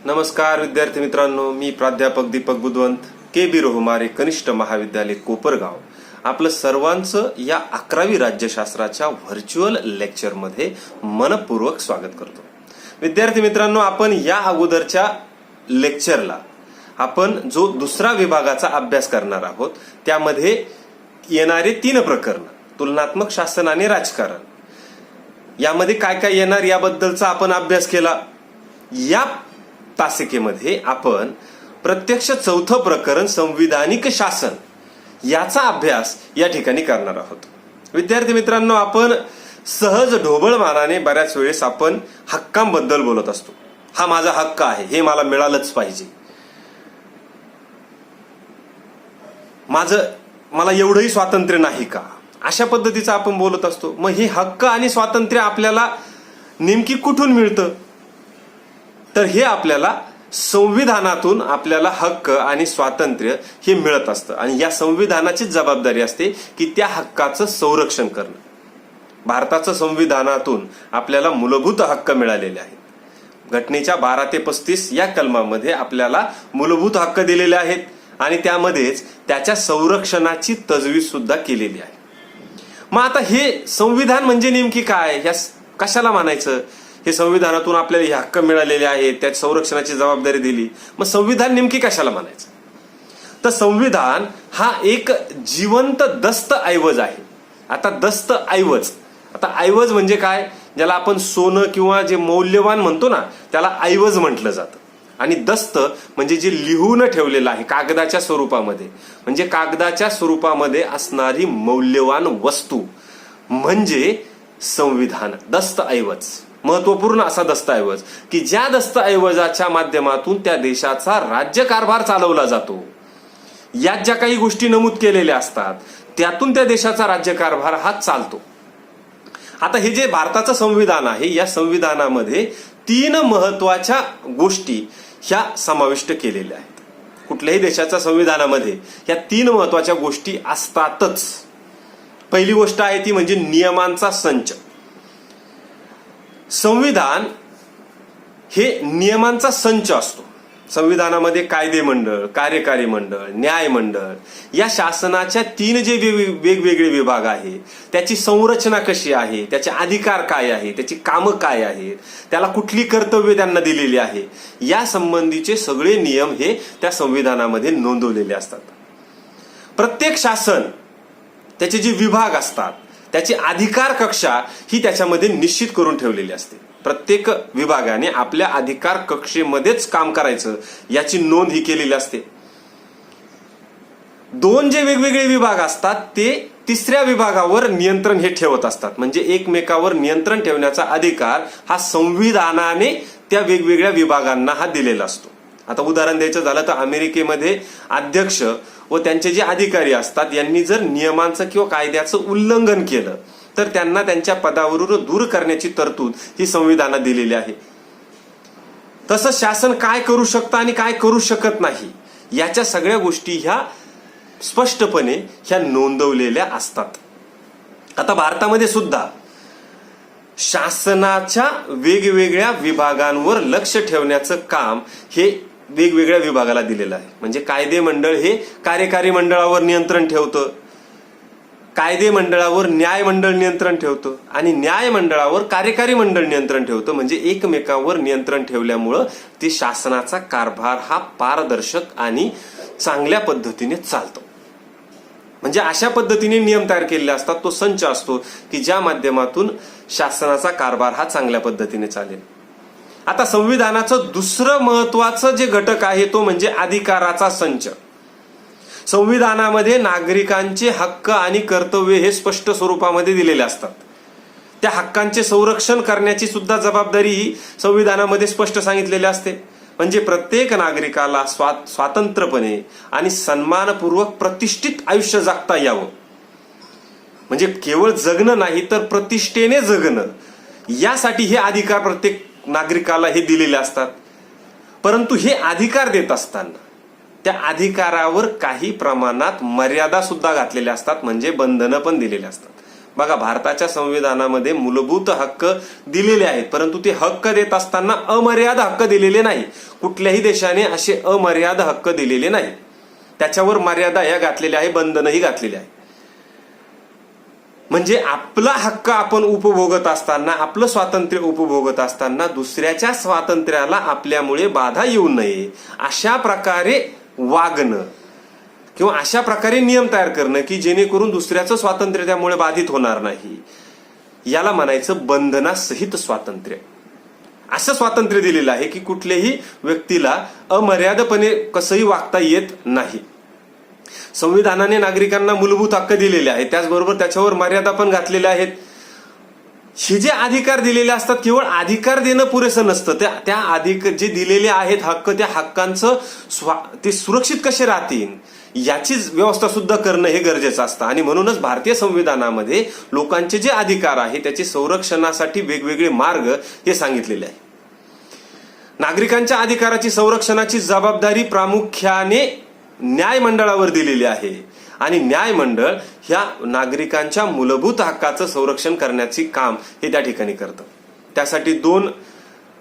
नमस्कार विद्यार्थी मित्रांनो, मी प्राध्यापक दीपक बुधवंत, के.बी. रोहमारे कनिष्ठ महाविद्यालय कोपरगाव आपलं सर्वांचं या 11वी राज्यशास्त्राच्या व्हर्च्युअल लेक्चरमध्ये मनपूर्वक स्वागत करतो. विद्यार्थी मित्रांनो, आपण या अगोदरच्या लेक्चरला आपण जो दुसरा विभागाचा अभ्यास करणार आहोत त्यामध्ये येणारे 3 प्रकरण, तुलनात्मक शासन आणि राजकारण, यामध्ये काय काय येणार याबद्दलचा आपण अभ्यास केला. या तासिकेमध्ये आपण प्रत्यक्ष 4थं प्रकरण संविधानिक शासन याचा अभ्यास या ठिकाणी करणार आहोत. विद्यार्थी मित्रांनो, आपण सहज ढोबळमानाने बऱ्याच वेळेस आपण हक्कांबद्दल बोलत असतो. हा माझा हक्क आहे, हे मला मिळालंच पाहिजे, मला एवढंही स्वातंत्र्य नाही का, अशा पद्धतीचं आपण बोलत असतो. मग हे हक्क आणि स्वातंत्र्य आपल्याला नेमकी कुठून मिळतं? तर हे आपल्याला संविधानातून आपल्याला हक्क आणि स्वातंत्र्य हे मिळत असतं आणि या संविधानाची जबाबदारी असते की त्या हक्काचं संरक्षण करणं. भारताचं संविधानातून आपल्याला मूलभूत हक्क मिळालेले आहेत. घटनेच्या 12 ते 35 या कलमामध्ये आपल्याला मूलभूत हक्क दिलेले आहेत आणि त्यामध्येच त्याच्या संरक्षणाची तजवीज सुद्धा केलेली आहे. मग आता हे संविधान म्हणजे नेमकी काय, ह्या कशाला म्हणायचं? हे संविधानातून आपल्याला हे हक्क मिळालेले आहेत, त्या संरक्षणाची जबाबदारी दिली, मग संविधान नेमकी कशाला म्हणायचं? तर संविधान हा एक जिवंत दस्तऐवज आहे. आता दस्तऐवज, आता ऐवज म्हणजे काय? ज्याला आपण सोनं किंवा जे मौल्यवान म्हणतो ना, त्याला ऐवज म्हटलं जातं. आणि दस्त म्हणजे जे लिहून ठेवलेलं आहे कागदाच्या स्वरूपामध्ये, म्हणजे कागदाच्या स्वरूपामध्ये असणारी मौल्यवान वस्तू म्हणजे संविधान. दस्तऐवज महत्वपूर्ण असा दस्तऐवज की ज्या दस्तऐवजाच्या माध्यमातून त्या देशाचा राज्यकारभार चालवला जातो. यात ज्या काही गोष्टी नमूद केलेल्या असतात त्यातून त्या देशाचा राज्यकारभार हा चालतो. आता हे जे भारताचं संविधान आहे, या संविधानामध्ये 3 महत्वाच्या गोष्टी ह्या समाविष्ट केलेल्या आहेत. कुठल्याही देशाच्या संविधानामध्ये ह्या 3 महत्वाच्या गोष्टी असतातच. पहिली गोष्ट आहे ती म्हणजे नियमांचा संच. संविधान हे नियमांचा संच असतो. संविधानामध्ये कायदे मंडळ, कार्यकारी मंडळ, न्याय मंडळ या शासनाच्या 3 जे वेगवेगळे विभाग आहेत, त्याची संरचना कशी आहे, त्याचे अधिकार काय आहे, त्याची कामं काय आहेत, त्याला कुठली कर्तव्य त्यांना दिलेली आहे, या संबंधीचे सगळे नियम हे त्या संविधानामध्ये नोंदवलेले असतात. प्रत्येक शासन त्याचे जे विभाग असतात त्याची अधिकार कक्षा ही त्याच्यामध्ये निश्चित करून ठेवलेली असते. प्रत्येक विभागाने आपल्या अधिकार कक्षेमध्येच काम करायचं याची नोंद ही केलेली असते. 2 जे वेगवेगळे विभाग असतात ते 3ऱ्या विभागावर नियंत्रण हे ठेवत असतात. म्हणजे एकमेकावर नियंत्रण ठेवण्याचा अधिकार हा संविधानाने त्या वेगवेगळ्या विभागांना हा दिलेला असतो. आता उदाहरण द्यायचं झालं तर अमेरिकेमध्ये अध्यक्ष व त्यांचे जे अधिकारी असतात यांनी जर नियमांचं किंवा कायद्याचं उल्लंघन केलं तर त्यांना त्यांच्या पदावरून दूर करण्याची तरतूद ही संविधानात दिलेली आहे. तसं शासन काय करू शकतं आणि काय करू शकत नाही याच्या सगळ्या गोष्टी ह्या स्पष्टपणे ह्या नोंदवलेल्या असतात. आता भारतामध्ये सुद्धा शासनाच्या वेगवेगळ्या विभागांवर लक्ष ठेवण्याचं काम हे वेगवेगळ्या विभागाला दिलेलं आहे. म्हणजे कायदे मंडळ हे कार्यकारी मंडळावर नियंत्रण ठेवतं, कायदे मंडळावर न्याय मंडळ नियंत्रण ठेवतं आणि न्याय मंडळावर कार्यकारी मंडळ नियंत्रण ठेवतं. म्हणजे एकमेकांवर नियंत्रण ठेवल्यामुळं ते शासनाचा कारभार हा पारदर्शक आणि चांगल्या पद्धतीने चालतो. म्हणजे अशा पद्धतीने नियम तयार केलेले असतात. तो संच असतो की ज्या माध्यमातून शासनाचा कारभार हा चांगल्या पद्धतीने चालेल. आता संविधानाचं दुसरं महत्वाचं जे घटक आहे तो म्हणजे अधिकाराचा संच. संविधानामध्ये नागरिकांचे हक्क आणि कर्तव्य हे स्पष्ट स्वरूपामध्ये दिलेले असतात. त्या हक्कांचे संरक्षण करण्याची सुद्धा जबाबदारी ही संविधानामध्ये स्पष्ट सांगितलेली असते. म्हणजे प्रत्येक नागरिकाला स्वतंत्रपणे आणि सन्मानपूर्वक प्रतिष्ठित आयुष्य जगता यावं. म्हणजे केवळ जगणं नाही तर प्रतिष्ठेने जगणं, यासाठी हे अधिकार प्रत्येक नागरिकाला हे दिलेले असतात. परंतु हे अधिकार देत असताना त्या अधिकारावर काही प्रमाणात मर्यादा सुद्धा घातलेल्या असतात, म्हणजे बंधनं पण दिलेली असतात. बघा, भारताच्या संविधानामध्ये मूलभूत हक्क दिलेले आहेत, परंतु ते हक्क देत असताना अमर्याद हक्क दिलेले नाही. कुठल्याही देशाने असे अमर्याद हक्क दिलेले नाही. त्याच्यावर मर्यादा ह्या घातलेल्या आहे, बंधनही घातलेले आहे. म्हणजे आपला हक्क आपण उपभोगत असताना, आपलं स्वातंत्र्य उपभोगत असताना दुसऱ्याच्या स्वातंत्र्याला आपल्यामुळे बाधा येऊ नये अशा प्रकारे वागणं किंवा अशा प्रकारे नियम तयार करणं की जेणेकरून दुसऱ्याचं स्वातंत्र्य त्यामुळे बाधित होणार नाही, याला म्हणायचं बंधनासहित स्वातंत्र्य. असं स्वातंत्र्य दिलेलं आहे की कुठल्याही व्यक्तीला अमर्यादपणे कसंही वागता येत नाही. संविधानाने नागरिकांना मूलभूत हक्क दिलेले आहेत, त्याचबरोबर त्याच्यावर मर्यादा पण घातलेल्या आहेत. हे जे अधिकार दिलेले असतात, केवळ अधिकार देणं पुरेसं नसतं. त्या अधिकार जे दिलेले आहेत हक्क, त्या हक्कांचं ते सुरक्षित कसे राहतील याची व्यवस्था सुद्धा करणं हे गरजेचं असतं. आणि म्हणूनच भारतीय संविधानामध्ये लोकांचे जे अधिकार आहे त्याचे संरक्षणासाठी वेगवेगळे मार्ग हे सांगितलेले आहे. नागरिकांच्या अधिकाराची संरक्षणाची जबाबदारी प्रामुख्याने न्यायमंडळावर दिलेली आहे आणि न्यायमंडळ ह्या नागरिकांच्या मूलभूत हक्काचं संरक्षण करण्याचे काम हे त्या ठिकाणी करतं. त्यासाठी 2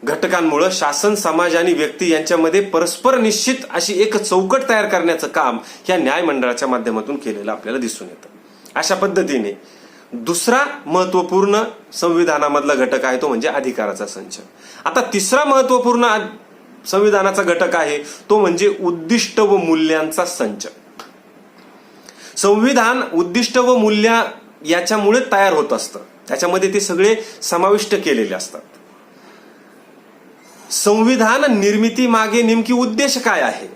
घटकांमुळे शासन, समाज आणि व्यक्ती यांच्यामध्ये परस्पर निश्चित अशी एक चौकट तयार करण्याचं काम या न्यायमंडळाच्या माध्यमातून केलेलं आपल्याला दिसून येतं. अशा पद्धतीने दुसरा महत्वपूर्ण संविधानामधला घटक आहे तो म्हणजे अधिकाराचा संच. आता तिसरा महत्वपूर्ण संविधानाचा घटक आहे तो म्हणजे उद्दिष्ट व मूल्यांचा संच. संविधान उद्दिष्ट व मूल्य याच्यामुळे तयार होत असतं, त्याच्यामध्ये ते सगळे समाविष्ट केलेले असतात. संविधान निर्मिती मागे नेमकी उद्देश काय आहे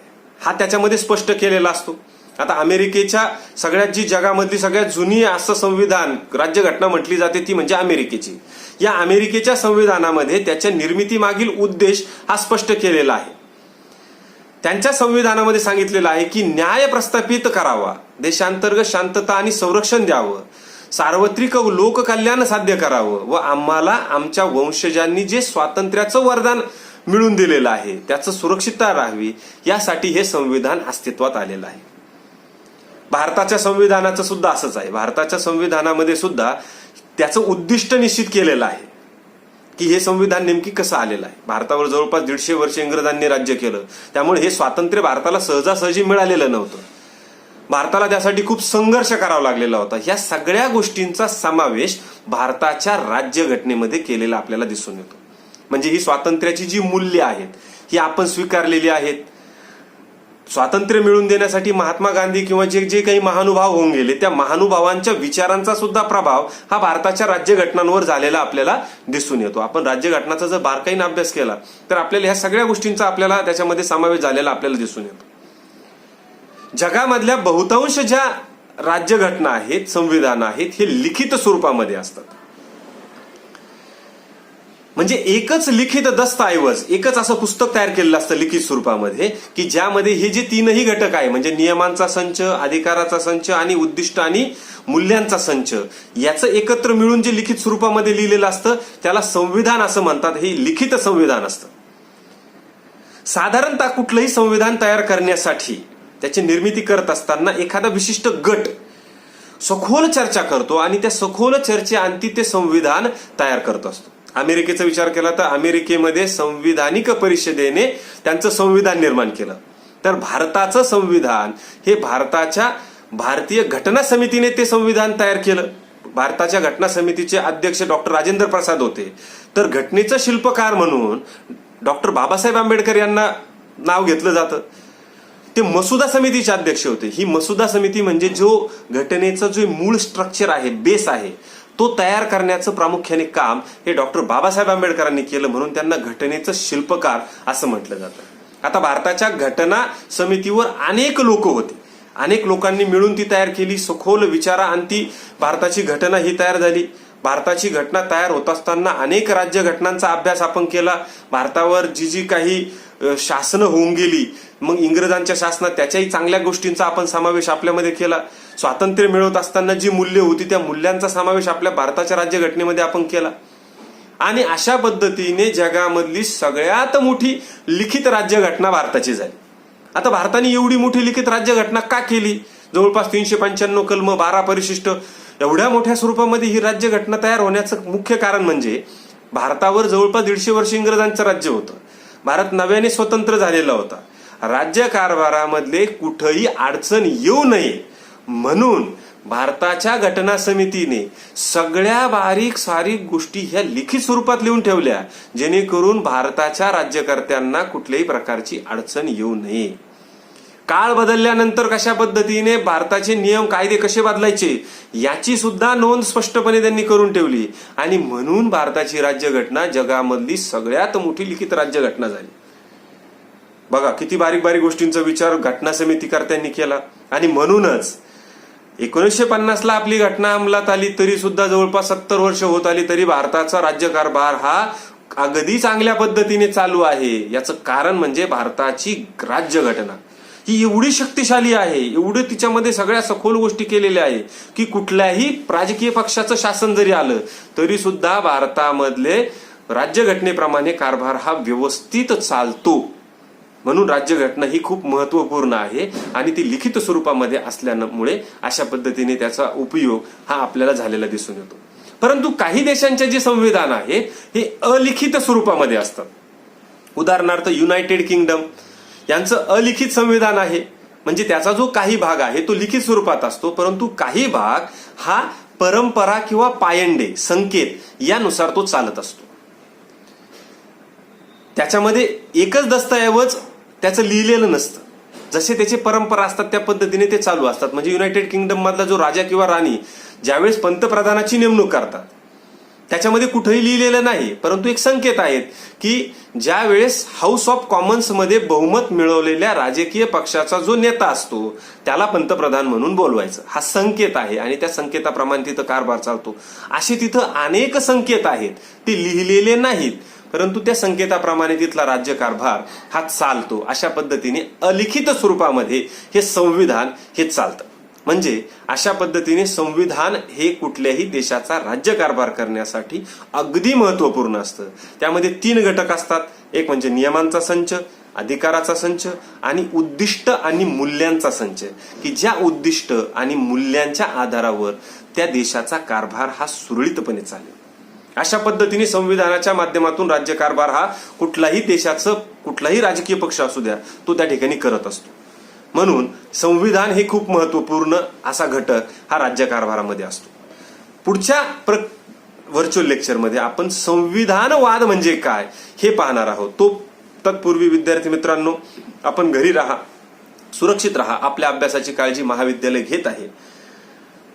हा त्याच्यामध्ये स्पष्ट केलेला असतो. आता अमेरिकेच्या जी जगामधली सगळ्यात जुनी असं संविधान राज्यघटना म्हटली जाते ती म्हणजे अमेरिकेची. या अमेरिकेच्या संविधानामध्ये त्याच्या निर्मिती मागील उद्देश हा स्पष्ट केलेला आहे. त्यांच्या संविधानामध्ये सांगितलेलं आहे की न्याय प्रस्थापित करावा, देशांतर्गत शांतता आणि संरक्षण द्यावं, सार्वत्रिक लोककल्याण साध्य करावं व आम्हाला आमच्या वंशजांनी जे स्वातंत्र्याचं वरदान मिळून दिलेलं आहे त्याचं सुरक्षितता राहावी, यासाठी हे संविधान अस्तित्वात आलेलं आहे. भारताच्या संविधानाचं सुद्धा असंच आहे. भारताच्या संविधानामध्ये सुद्धा त्याचं उद्दिष्ट निश्चित केलेलं आहे की हे संविधान नेमकी कसं आलेलं आहे. भारतावर जवळपास 150 वर्ष इंग्रजांनी राज्य केलं, त्यामुळे हे स्वातंत्र्य भारताला सहजासहजी मिळालेलं नव्हतं. भारताला त्यासाठी खूप संघर्ष करावा लागलेला होता. ह्या सगळ्या गोष्टींचा समावेश भारताच्या राज्यघटनेमध्ये केलेला आपल्याला दिसून येतो. म्हणजे ही स्वातंत्र्याची जी मूल्य आहेत ही आपण स्वीकारलेली आहेत. स्वातंत्र्य मिळवून देण्यासाठी महात्मा गांधी किंवा जे काही महानुभाव होऊन गेले त्या महानुभावांच्या विचारांचा सुद्धा प्रभाव हा भारताच्या राज्यघटनांवर झालेला आपल्याला दिसून येतो. आपण राज्यघटनाचा जर बारकाईने अभ्यास केला तर आपल्याला ह्या सगळ्या गोष्टींचा आपल्याला त्याच्यामध्ये समावेश झालेला आपल्याला दिसून येतो. जगामधल्या बहुतांश ज्या राज्यघटना आहेत, संविधान आहेत, हे लिखित स्वरूपामध्ये असतात. म्हणजे एकच लिखित दस्तऐवज, एकच असं पुस्तक तयार केलेलं असतं लिखित स्वरूपामध्ये की ज्यामध्ये हे जे 3ही घटक आहे म्हणजे नियमांचा संच, अधिकाराचा संच आणि उद्दिष्ट आणि मूल्यांचा संच याचं एकत्र मिळून जे लिखित स्वरूपामध्ये लिहिलेलं असतं त्याला संविधान असं म्हणतात. हे लिखित संविधान असतं. साधारणतः कुठलंही संविधान तयार करण्यासाठी त्याची निर्मिती करत असताना एखादा विशिष्ट गट सखोल चर्चा करतो आणि त्या सखोल चर्चेअंती ते संविधान तयार करत असतो. अमेरिकेचा विचार केला तर अमेरिकेमध्ये संविधानिक परिषदेने त्यांचं संविधान निर्माण केलं. तर भारताचं संविधान हे भारतीय घटना समितीने ते संविधान तयार केलं. भारताच्या घटना समितीचे अध्यक्ष डॉक्टर राजेंद्र प्रसाद होते. तर घटनेचं शिल्पकार म्हणून डॉक्टर बाबासाहेब आंबेडकर यांना नाव घेतलं जातं. ते मसुदा समितीचे अध्यक्ष होते. ही मसुदा समिती म्हणजे जो घटनेचं जो मूळ स्ट्रक्चर आहे, बेस आहे, तो तयार करण्याचं प्रामुख्याने काम हे डॉक्टर बाबासाहेब आंबेडकरांनी केलं, म्हणून त्यांना घटनेचं शिल्पकार असं म्हटलं जातं. आता भारताच्या घटना समितीवर अनेक लोक होते. अनेक लोकांनी मिळून ती तयार केली. सखोल विचाराअंती भारताची घटना ही तयार झाली. भारताची घटना तयार होत असताना अनेक राज्यघटनांचा अभ्यास आपण केला. भारतावर जी काही शासनं होऊन गेली, मग इंग्रजांच्या शासनात त्याच्याही चांगल्या गोष्टींचा आपण समावेश आपल्यामध्ये केला. स्वातंत्र्य मिळवत असताना जी मूल्य होती त्या मूल्यांचा समावेश आपल्या भारताच्या राज्यघटनेमध्ये आपण केला. आणि अशा पद्धतीने जगामधली सगळ्यात मोठी लिखित राज्यघटना भारताची झाली. आता भारताने एवढी मोठी लिखित राज्यघटना का केली? जवळपास 395 कलम, 12 परिशिष्ट, एवढ्या मोठ्या स्वरूपामध्ये ही राज्यघटना तयार होण्याचं मुख्य कारण म्हणजे भारतावर जवळपास 150 वर्ष इंग्रजांचं राज्य होतं. भारत नव्याने स्वतंत्र झालेला होता. राज्य कारभारामधले कुठंही अडचण येऊ नये म्हणून भारताच्या घटना समितीने सगळ्या बारीक सारीक गोष्टी ह्या लिखित स्वरूपात लिहून ठेवल्या, जेणेकरून भारताच्या राज्यकर्त्यांना कुठल्याही प्रकारची अडचण येऊ नये. काळ बदलल्यानंतर कशा पद्धतीने भारताचे नियम कायदे कसे बदलायचे याची सुद्धा नोंद स्पष्टपणे त्यांनी करून ठेवली आणि म्हणून भारताची राज्यघटना जगामधली सगळ्यात मोठी लिखित राज्यघटना झाली. बघा किती बारीक बारीक गोष्टींचा विचार घटना समितीकर्त्यांनी केला. आणि म्हणूनच 1950ला आपली घटना अंमलात आली तरी सुद्धा जवळपास 70 वर्ष होत आली तरी भारताचा राज्यकारभार हा अगदी चांगल्या पद्धतीने चालू आहे. याचं कारण म्हणजे भारताची राज्यघटना ही एवढी शक्तिशाली आहे, एवढी तिच्यामध्ये सगळ्या सखोल गोष्टी केलेल्या आहे की कुठल्याही राजकीय पक्षाचं शासन जरी आलं तरी सुद्धा भारतामधले राज्यघटनेप्रमाणे कारभार हा व्यवस्थित चालतो. म्हणून राज्यघटना ही खूप महत्वपूर्ण आहे आणि ती लिखित स्वरूपामध्ये असल्यामुळे अशा पद्धतीने त्याचा उपयोग हा आपल्याला झालेला दिसून येतो. परंतु काही देशांचे जे संविधान आहे हे अलिखित स्वरूपामध्ये असतात. उदाहरणार्थ युनायटेड किंगडम यांचं अलिखित संविधान आहे, म्हणजे त्याचा जो काही भाग आहे तो लिखित स्वरूपात असतो, परंतु काही भाग हा परंपरा किंवा पायंडे संकेत यानुसार तो चालत असतो. त्याच्यामध्ये एकच दस्तऐवज त्याचं लिहिलेलं नसतं, जसे त्याचे परंपरा असतात त्या पद्धतीने ते चालू असतात. म्हणजे युनायटेड किंगडम मधला जो राजा किंवा राणी ज्यावेळेस पंतप्रधानाची नेमणूक करतात त्याच्यामध्ये कुठेही लिहिलेलं नाही, परंतु एक संकेत आहेत की ज्या वेळेस हाऊस ऑफ कॉमन्स मध्ये बहुमत मिळवलेल्या राजकीय पक्षाचा जो नेता असतो त्याला पंतप्रधान म्हणून बोलवायचं, हा संकेत आहे आणि त्या संकेताप्रमाणे तिथं कारभार चालतो. असे तिथं अनेक संकेत आहेत, ते लिहिलेले नाहीत, परंतु त्या संकेताप्रमाणे तिथला राज्यकारभार हा चालतो. अशा पद्धतीने अलिखित स्वरूपामध्ये हे संविधान हे चालतं. म्हणजे अशा पद्धतीने संविधान हे कुठल्याही देशाचा राज्यकारभार करण्यासाठी अगदी महत्वपूर्ण असतं. त्यामध्ये 3 घटक असतात, एक म्हणजे नियमांचा संच, अधिकाराचा संच आणि उद्दिष्ट आणि मूल्यांचा संच, की ज्या उद्दिष्ट आणि मूल्यांच्या आधारावर त्या देशाचा कारभार हा सुरळीतपणे चालेल. अशा पद्धतीने संविधानाच्या माध्यमातून राज्यकारभार हा कुठलाही देशाचं कुठलाही राजकीय पक्ष असू द्या तो त्या ठिकाणी करत असतो. म्हणून संविधान हे खूप महत्वपूर्ण असा घटक हा राज्यकारभारामध्ये असतो. पुढच्या व्हर्च्युअल लेक्चरमध्ये आपण संविधानवाद म्हणजे काय हे पाहणार आहोत. तत्पूर्वी विद्यार्थी मित्रांनो, आपण घरी राहा, सुरक्षित राहा, आपल्या अभ्यासाची काळजी महाविद्यालय घेत आहे.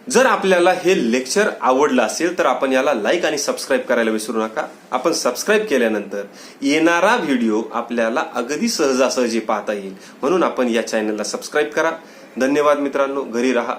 जर आपल्याला हे लेक्चर आवडलं असेल तर आपण याला लाईक आणि सबस्क्राईब करायला विसरू नका. आपण सबस्क्राईब केल्यानंतर येणारा व्हिडिओ आपल्याला अगदी सहजासहजी पाहता येईल, म्हणून आपण या चॅनलला सबस्क्राईब करा. धन्यवाद मित्रांनो. घरी राहा.